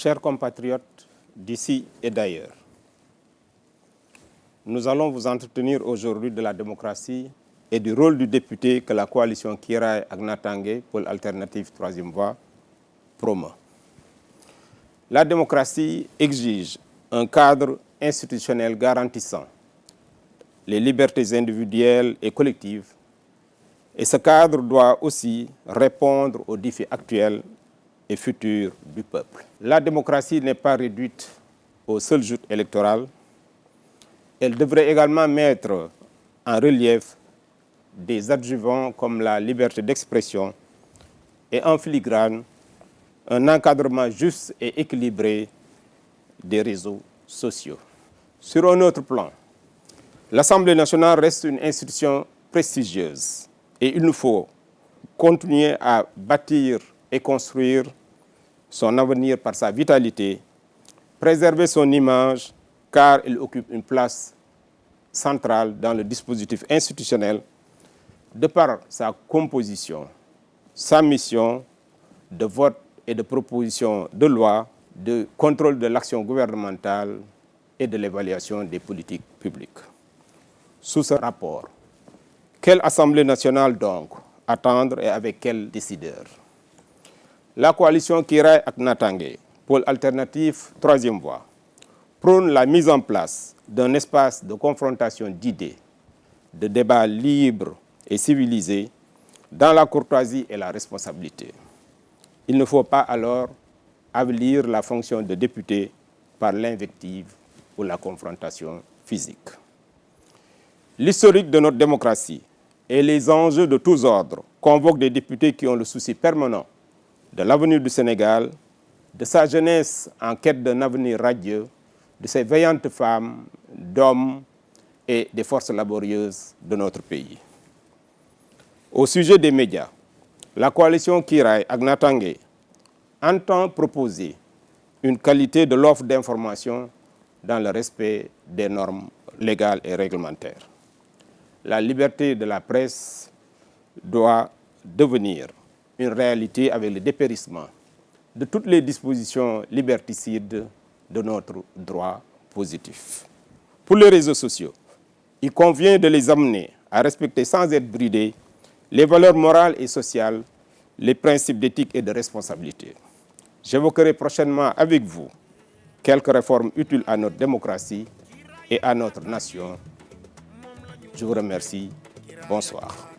Chers compatriotes d'ici et d'ailleurs, nous allons vous entretenir aujourd'hui de la démocratie et du rôle du député que la coalition Kiraay ak Natangué, Pôle alternatif troisième voie, promeut. La démocratie exige un cadre institutionnel garantissant les libertés individuelles et collectives, et ce cadre doit aussi répondre aux défis actuels et futurs du peuple. La démocratie n'est pas réduite aux seules joutes électorales. Elle devrait également mettre en relief des adjuvants comme la liberté d'expression et en filigrane un encadrement juste et équilibré des réseaux sociaux. Sur un autre plan, l'Assemblée nationale reste une institution prestigieuse et il nous faut continuer à bâtir et construire son avenir par sa vitalité, préserver son image car il occupe une place centrale dans le dispositif institutionnel de par sa composition, sa mission de vote et de proposition de loi, de contrôle de l'action gouvernementale et de l'évaluation des politiques publiques. Sous ce rapport, quelle Assemblée nationale donc attendre et avec quels décideurs? La coalition Kiraay ak Natangué, Pôle alternatif troisième voie, prône la mise en place d'un espace de confrontation d'idées, de débats libres et civilisés dans la courtoisie et la responsabilité. Il ne faut pas alors abolir la fonction de député par l'invective ou la confrontation physique. L'historique de notre démocratie et les enjeux de tous ordres convoquent des députés qui ont le souci permanent de l'avenir du Sénégal, de sa jeunesse en quête d'un avenir radieux, de ces veillantes femmes, d'hommes et des forces laborieuses de notre pays. Au sujet des médias, la coalition Kiraay ak Natangué entend proposer une qualité de l'offre d'information dans le respect des normes légales et réglementaires. La liberté de la presse doit devenir une réalité avec le dépérissement de toutes les dispositions liberticides de notre droit positif. Pour les réseaux sociaux, il convient de les amener à respecter sans être bridés les valeurs morales et sociales, les principes d'éthique et de responsabilité. J'évoquerai prochainement avec vous quelques réformes utiles à notre démocratie et à notre nation. Je vous remercie. Bonsoir.